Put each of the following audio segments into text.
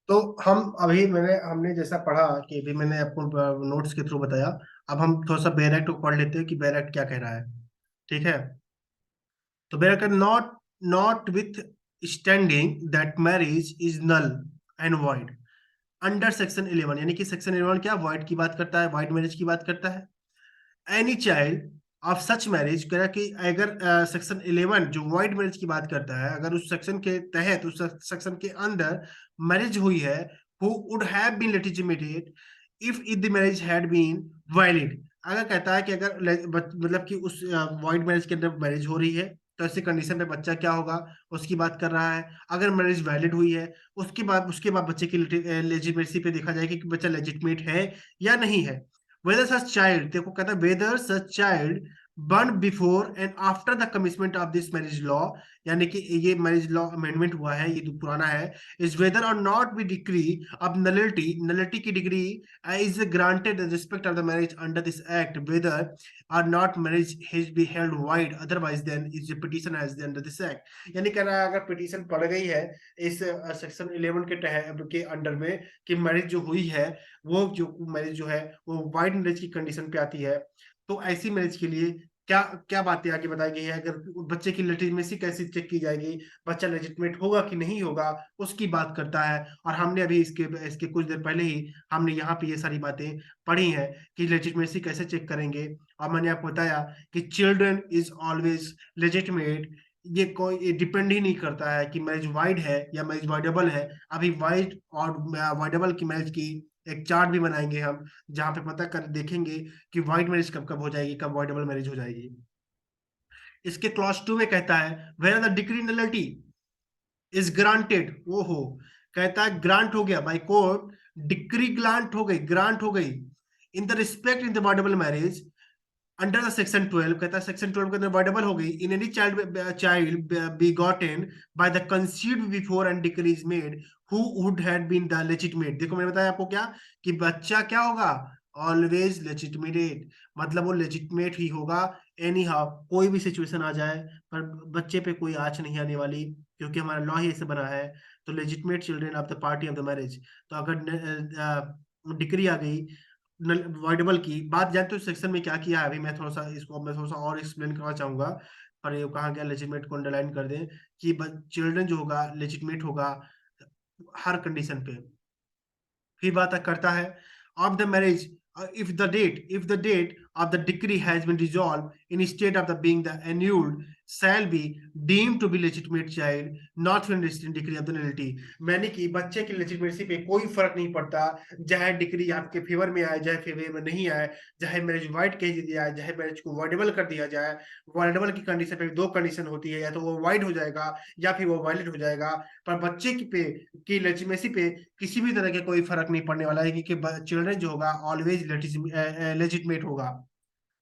तो हम अभी हमने जैसा पढ़ा कि अभी मैंने आपको नोट्स के थ्रू बताया। अब हम थोड़ा सा बेयर एक्ट को पढ़ लेते हैं कि बेयर एक्ट क्या कह रहा है। ठीक है। तो bare act not notwithstanding that marriage is null and void under section 11, यानी कि सेक्शन 11 क्या वॉइड की बात करता है, वाइड मैरिज की बात करता है। Any child of such marriage कह रहा कि अगर सेक्शन 11 जो वाइड मैरिज की बात करता है, अगर उस सेक्शन के तहत उस सेक्शन के अंदर मैरिज हुई है, who would have been legitimated if the marriage had been valid. अगर कहता है कि अगर मतलब कि उस वाइड मैरिज के अंदर मैरिज हो रही है, तो ऐसी कंडीशन में बच्चा क्या होगा, उसकी बात कर रहा है। अगर मैरिज वैलिड हुई है, उसके बाद बच्चे की लेजिटिमेसी पे देखा जाएगा कि बच्चा लेजिटिमेट है या नहीं है। whether such child, देखो कहता है whether such child born before and after the commencement of this marriage law, यानी कि ये मैरिज लॉ अमेंडमेंट हुआ है, ये तो पुराना है। is whether or not we decree of nullity की degree is granted in respect of the marriage under this act, whether or not marriage has be held void otherwise then is the petition as the under this act। यानी कह रहा है अगर petition पड़ गई है इस सेक्शन 11 के तहत के अंडर में कि मैरिज जो हुई है, वो जो मैरिज जो है वो वाइड मैरिज की कंडीशन पे आती है, तो ऐसी मैरिज के लिए क्या क्या बातें आगे बताई गई है, अगर बच्चे की लेजिटिमेसी कैसे चेक की जाएगी, बच्चा लेजिटिमेट होगा कि नहीं होगा, उसकी बात करता है। और हमने अभी इसके इसके कुछ देर पहले ही हमने यहाँ पे ये सारी बातें पढ़ी हैं कि लेजिटिमेसी कैसे चेक करेंगे। और मैंने आपको बताया कि चिल्ड्रन इज ऑलवेज लेजिटिमेट। ये डिपेंड ही नहीं करता है कि मैरिज वाइड है या मैरिज वाइडेबल है। अभी वाइड और वाइडेबल की मैरिज की एक चार्ट भी बनाएंगे हम, जहां पे पता कर देखेंगे कि वाइड मैरिज कब कब हो जाएगी, कब वाइडेबल मैरिज हो जाएगी। इसके क्लॉज 2 में कहता है where the decree nullity is granted, वो हो, कहता है ग्रांट हो गया बाय कोर्ट, डिक्री ग्रांट हो गई in the respect in the voidable marriage under the section 12, कहता है सेक्शन 12 के अंदर वाइडेबल हो गई in any child be gotten by the conceived before and decree is made who would had been the legitimate. देखो मैंने बताया आपको क्या कि बच्चा क्या होगा, ऑलवेज लेजिटिमेट, मतलब वो लेजिटिमेट ही होगा। एनी हाउ कोई भी सिचुएशन आ जाए पर बच्चे पे कोई आँच नहीं आने वाली, क्योंकि हमारा लॉ ही ऐसे बना है। तो legitimate children of the party of the marriage. तो अगर डिक्री आ गई वाइडेबल की बात, जानते हो सेक्शन में क्या किया है, अभी मैं थोड़ा सा और एक्सप्लेन करना चाहूंगा। पर ये कहा गया लेजिटमेट को अंडरलाइन कर दें कि चिल्ड्रन जो होगा लेजिटमेट होगा हर कंडीशन पे। फिर बात करता है of the marriage if the date of the decree has been resolved instead of the being the annulled shall be deemed to be legitimate child not to understand decree of the nullity। मैंने कि बच्चे की legitimacy पे कोई फर्क नहीं पड़ता, चाहे डिग्री आपके फेवर में आए चाहे फेवर में नहीं आए, चाहे मैरिज वाइड कह दिया जाए चाहे मैरिज को वाइडेबल कर दिया जाए। वाइडेबल की कंडीशन पे दो कंडीशन होती है, या तो वो वाइड हो जाएगा या फिर वो वायलेट हो जाएगा। पर बच्चे की लेजिटिमेसी पे किसी भी तरह के कोई फर्क नहीं पड़ने वाला है, क्योंकि चिल्ड्रन जो होगा ऑलवेज लेजिटमेट होगा।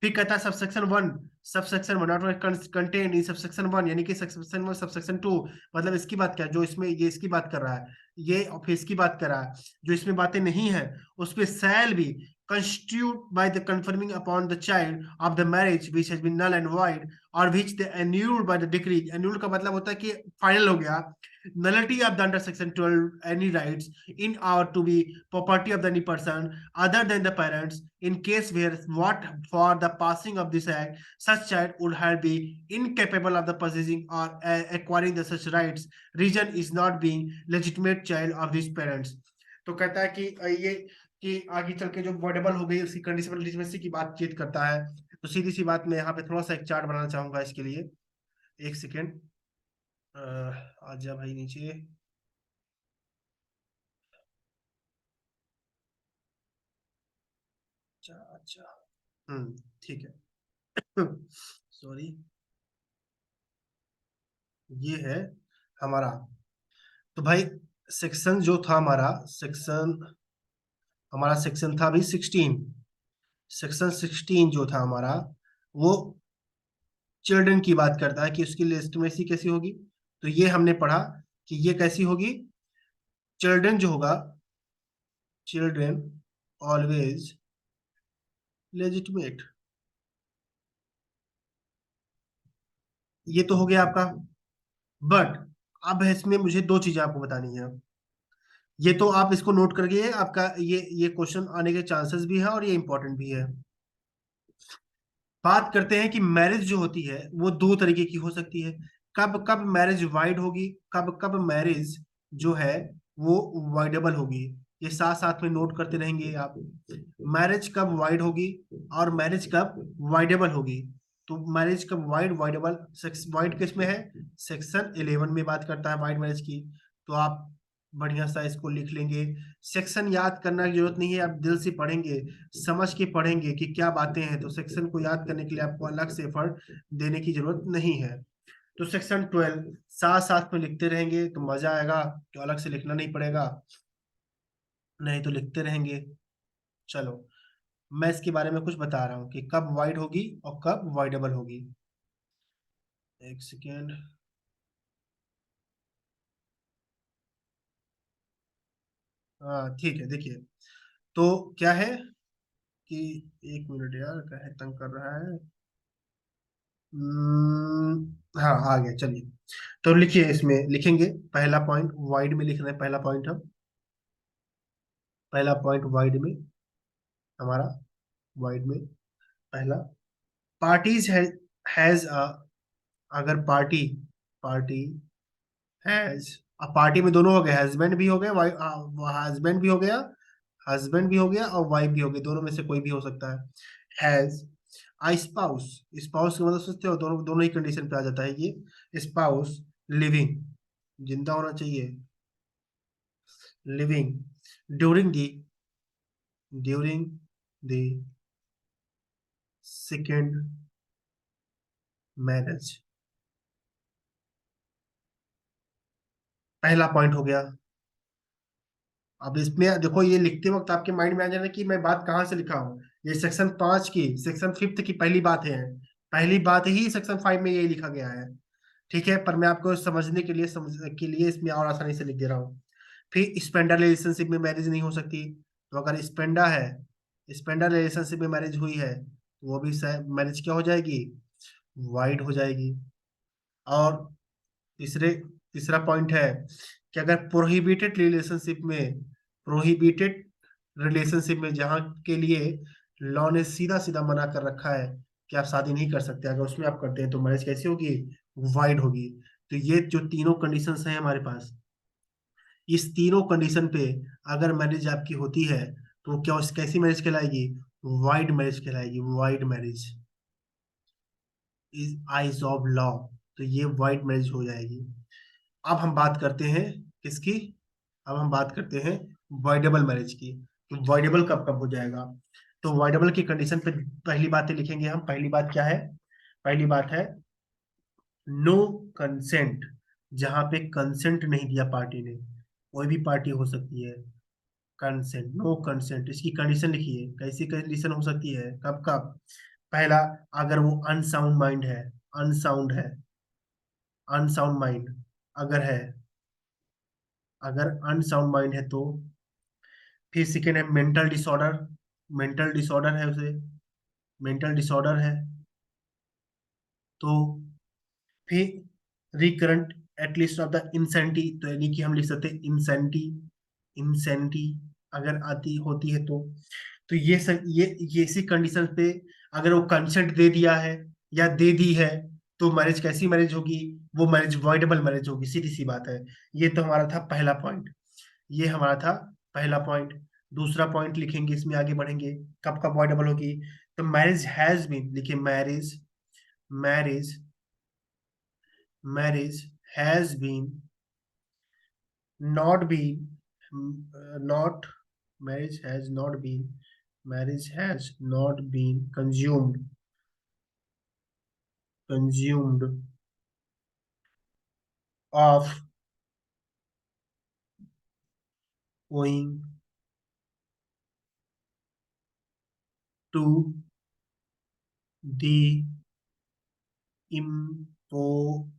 फिर कहता है subsection one not contain in subsection one, यानी कि सबसेक्शन वन सबसेक्शन टू, मतलब इसकी बात क्या है, जो इसमें ये इसकी बात कर रहा है, ये और फिर इसकी बात कर रहा है, जो इसमें बातें नहीं है उस पे सैल भी constitute by the confirming upon the child of the marriage which has been null and void or which they annulled by the decree। annulled का मतलब होता है कि फाइनल हो गया। nullity of the under section 12 any rights in or to be property of any person other than the parents in case where what for the passing of this act such child would have been incapable of the possessing or acquiring the such rights reason is not being legitimate child of these parents। तो कहता है कि ये कि आगे चल के जो वर्डेबल हो गई उसकी कंडीशनल लिटरेसी की बातचीत करता है। तो सीधी सी बात मैं यहाँ पे थोड़ा सा एक चार्ट बनाना चाहूंगा इसके लिए। एक सेकेंड, आ जा भाई नीचे। अच्छा अच्छा, ठीक है। सॉरी, ये है हमारा। तो भाई सेक्शन जो था हमारा सेक्शन था अभी 16। सेक्शन 16 जो था हमारा वो चिल्ड्रन की बात करता है कि उसकी लेजिटिमेसी कैसी होगी। तो ये हमने पढ़ा कि ये कैसी होगी, चिल्ड्रन जो होगा, चिल्ड्रन ऑलवेज लेजिटिमेट। ये तो हो गया आपका। बट अब इसमें मुझे दो चीजें आपको बतानी है। ये तो आप इसको नोट करके, आपका ये क्वेश्चन आने के चांसेस भी है और ये इंपॉर्टेंट भी है। बात करते हैं कि मैरिज जो होती है वो दो तरीके की हो सकती है। कब कब मैरिज वाइड होगी, कब कब मैरिज जो है वो वाइडेबल होगी। ये साथ साथ में नोट करते रहेंगे आप। मैरिज कब वाइड होगी और मैरिज कब वाइडेबल होगी। तो मैरिज कब वाइड वाइडेबल, सेक्स वाइड किस में है, सेक्शन 11 में बात करता है वाइड मैरिज की। तो आप बढ़िया सा इसको लिख लेंगे। सेक्शन याद करने की जरूरत नहीं है, आप दिल से पढ़ेंगे, समझ के पढ़ेंगे कि क्या बातें हैं। तो सेक्शन को याद करने के लिए आपको अलग से एफर्ट देने की जरूरत नहीं है। तो सेक्शन 12 साथ साथ में लिखते रहेंगे तो मजा आएगा, तो अलग से लिखना नहीं पड़ेगा, नहीं तो लिखते रहेंगे। चलो, मैं इसके बारे में कुछ बता रहा हूँ कि कब वाइड होगी और कब वाइडेबल होगी। एक सेकेंड। हाँ ठीक है, देखिए। तो क्या है कि, एक मिनट यार, क्या है तंग कर रहा है। हाँ आ गया, चलिए। तो लिखिए, इसमें लिखेंगे पहला पॉइंट वाइड में लिख रहे हैं। पहला पॉइंट हम, पहला पॉइंट वाइड में हमारा, वाइड में पहला, पार्टीज हैज अगर पार्टी, पार्टी हैज, अब पार्टी में दोनों हो गए, हस्बैंड भी हो गया, वाइफ, हस्बैंड भी हो गया, हस्बैंड भी हो गया और वाइफ भी हो गई, दोनों में से कोई भी हो सकता है। हैज आई स्पाउस, स्पाउस की मतलब सोचते हो, दोनों दोनों ही कंडीशन पे आ जाता है ये। स्पाउस लिविंग, जिंदा होना चाहिए, living during the, during the second marriage. पहला पॉइंट हो गया। अब इसमें देखो, ये लिखते वक्त आपके माइंड में आ जाना कि मैं बात कहाँ से लिखा हूँ। ये सेक्शन 5 की, सेक्शन 5 की पहली बात है, पहली बात ही सेक्शन 5 में ये लिखा गया है। ठीक है, पर मैं आपको समझने के लिए, इसमें और आसानी से लिख दे रहा हूँ। फिर स्पेंडर रिलेशनशिप में मैरिज नहीं हो सकती। तो अगर स्पेंडा है, स्पेंडर रिलेशनशिप में मैरिज हुई है, तो वो भी मैरिज क्या हो जाएगी, वाइड हो जाएगी। और तीसरे तीसरा पॉइंट है कि अगर प्रोहिबिटेड रिलेशनशिप में, प्रोहिबिटेड रिलेशनशिप में जहाँ के लिए लॉ ने सीधा सीधा मना कर रखा है कि आप शादी नहीं कर सकते, अगर उसमें आप करते हैं तो मैरिज कैसी होगी, वाइड होगी। तो ये जो तीनों कंडीशंस हैं हमारे पास, इस तीनों कंडीशन पे अगर मैरिज आपकी होती है तो क्या उस कैसी मैरिज कहलाएगी, वाइड मैरिज कहलाएगी, void marriage is eyes of law. तो ये वाइड मैरिज हो जाएगी। अब हम बात करते हैं किसकी, अब हम बात करते हैं वॉइडेबल मैरिज की। तो वॉइडेबल कब कब हो जाएगा। तो वॉइडेबल की कंडीशन पे पहली बातें लिखेंगे हम। पहली बात क्या है, पहली बात है नो कंसेंट, जहां पे कंसेंट नहीं दिया पार्टी ने, कोई भी पार्टी हो सकती है। कंसेंट, नो कंसेंट, इसकी कंडीशन लिखिए, कैसी कंडीशन हो सकती है, कब कब। पहला, अगर वो अनसाउंड माइंड है, अनसाउंड है, अनसाउंड माइंड अगर है, अगर अनसाउंड माइंड है तो। फिर सेकेंड है मेंटल डिसऑर्डर, मेंटल डिसऑर्डर है उसे, मेंटल डिसऑर्डर है तो। फिर रिकरेंट एटलीस्ट ऑफ द इंसेंटी, तो यानी कि हम लिख सकते हैं इंसेंटी, इंसेंटी अगर आती होती है तो ये सब, ये इसी कंडीशन पे अगर वो कंसेंट दे दिया है या दे दी है, तो मैरिज कैसी मैरिज होगी, वो मैरिज वॉइडेबल मैरिज होगी, सीधी सी बात है। ये तो हमारा था पहला पॉइंट, ये हमारा था पहला पॉइंट। दूसरा पॉइंट लिखेंगे, इसमें आगे बढ़ेंगे, कब कब अवॉइडेबल होगी। तो मैरिज हैज बीन, लिखिए marriage, marriage, marriage has been not been, not, marriage has not been, marriage has not been consumed, consumed of owing to the impotency.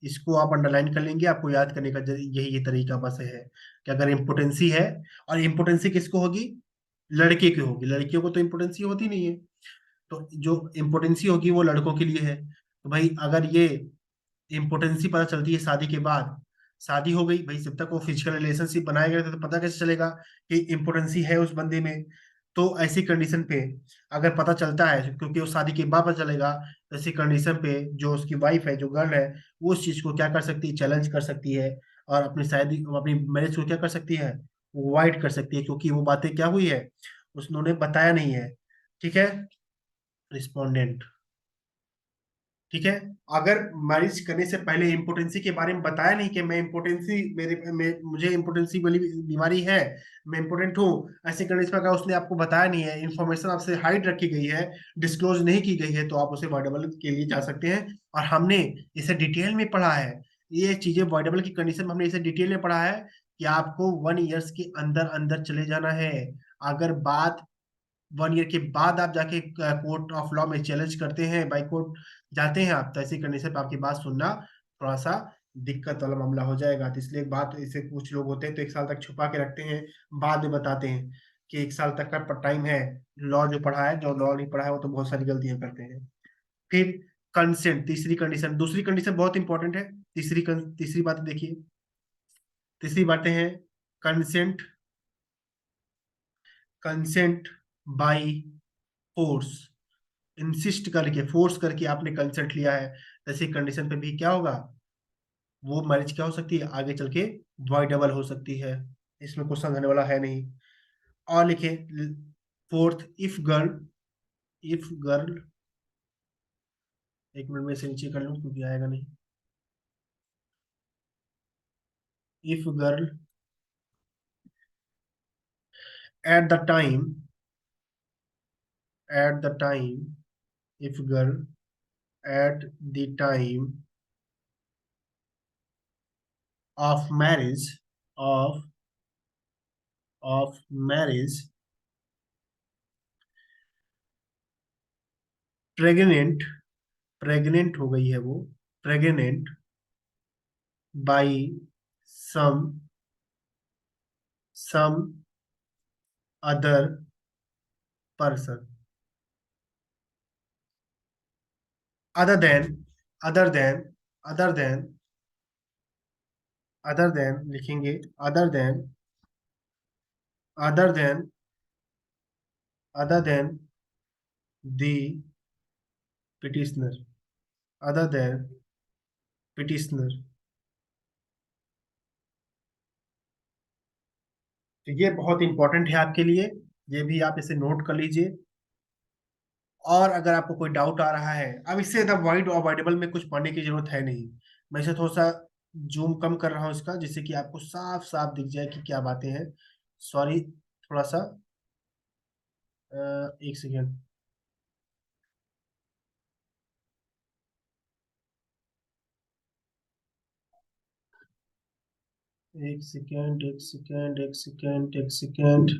इसको आप अंडरलाइन कर लेंगे, आपको याद करने का यही ये तरीका बस है कि अगर इम्पोर्टेंसी है, और इम्पोर्टेंसी किसको होगी, लड़के की होगी, लड़कियों को तो इम्पोर्टेंसी होती नहीं है। तो जो इम्पोर्टेंसी होगी वो लड़कों के लिए है। तो भाई अगर ये इम्पोर्टेंसी पता चलती है शादी के बाद, शादी हो गई भाई, जब तक वो फिजिकल रिलेशनशिप बनाए गए थे तो पता कैसे चलेगा कि इम्पोर्टेंसी है उस बंदे में। तो ऐसी कंडीशन पे अगर पता चलता है, क्योंकि वो शादी के बाद पता चलेगा, तो ऐसी कंडीशन पे जो उसकी वाइफ है, जो गर्ल है, वो उस चीज को क्या कर सकती है, चैलेंज कर सकती है, और अपनी शादी, अपनी मैरिज को क्या कर सकती है, वाइड कर सकती है, क्योंकि वो बातें क्या हुई है, उन्होंने बताया नहीं है। ठीक है, रिस्पोंडेंट। ठीक है, अगर मैरिज करने से पहले इम्पोर्टेंसी के बारे में बताया नहीं कि मैं इम्पोर्टेंसी, मुझे इम्पोर्टेंसी वाली बीमारी है, मैं इम्पोर्टेंट हूँ, ऐसे कंडीशन पर अगर उसने आपको बताया नहीं है, इन्फॉर्मेशन आपसे हाइड रखी गई है, डिस्क्लोज नहीं की गई है, तो आप उसे वॉइडेबल के लिए जा सकते हैं। और हमने इसे डिटेल में पढ़ा है, ये चीजें वॉइडेबल की कंडीशन में हमने इसे डिटेल में पढ़ा है कि आपको 1 ईयर्स के अंदर अंदर चले जाना है। अगर बात 1 ईयर के बाद आप जाके कोर्ट ऑफ लॉ में चैलेंज करते हैं, बाई कोर्ट जाते हैं आप, तो ऐसी कंडीशन पे आपकी बात सुनना थोड़ा सा दिक्कत वाला मामला हो जाएगा। तो इसलिए एक बात, इसे कुछ लोग होते हैं तो 1 साल तक छुपा के रखते हैं, बाद में बताते हैं कि 1 साल तक का टाइम है। लॉ जो पढ़ा है, जो लॉ नहीं पढ़ा है वो तो बहुत सारी गलतियां करते हैं। फिर कंसेंट, तीसरी कंडीशन, दूसरी कंडीशन बहुत इंपॉर्टेंट है। तीसरी बात देखिए, तीसरी बातें हैं consent, consent by force, insist करके, फोर्स करके आपने कंसेंट लिया है, ऐसी कंडीशन पे भी क्या होगा, वो मैरिज क्या हो सकती है, आगे चल के वॉइडेबल हो सकती है। इसमें कुछ समझने वाला है नहीं। और लिखे फोर्थ, इफ गर्ल, एक मिनट में इसे नीचे कर लूं क्योंकि आएगा नहीं। If girl at the time, at the time if girl at the time of marriage, of marriage pregnant, pregnant हो गई है वो, pregnant by some other person, other than, other than, other than, other than लिखेंगे, other than, other than, other than the petitioner, other than petitioner. तो ये बहुत important है आपके लिए, ये भी आप इसे नोट कर लीजिए। और अगर आपको कोई डाउट आ रहा है, अब इससे द वाइड अवॉइडेबल में कुछ पढ़ने की जरूरत है नहीं, मैं इसे थोड़ा सा जूम कम कर रहा हूँ इसका, जिससे कि आपको साफ साफ दिख जाए कि क्या बातें हैं। सॉरी, थोड़ा सा, एक सेकेंड, एक सेकेंड, एक सेकेंड, एक सेकेंड, एक सेकेंड।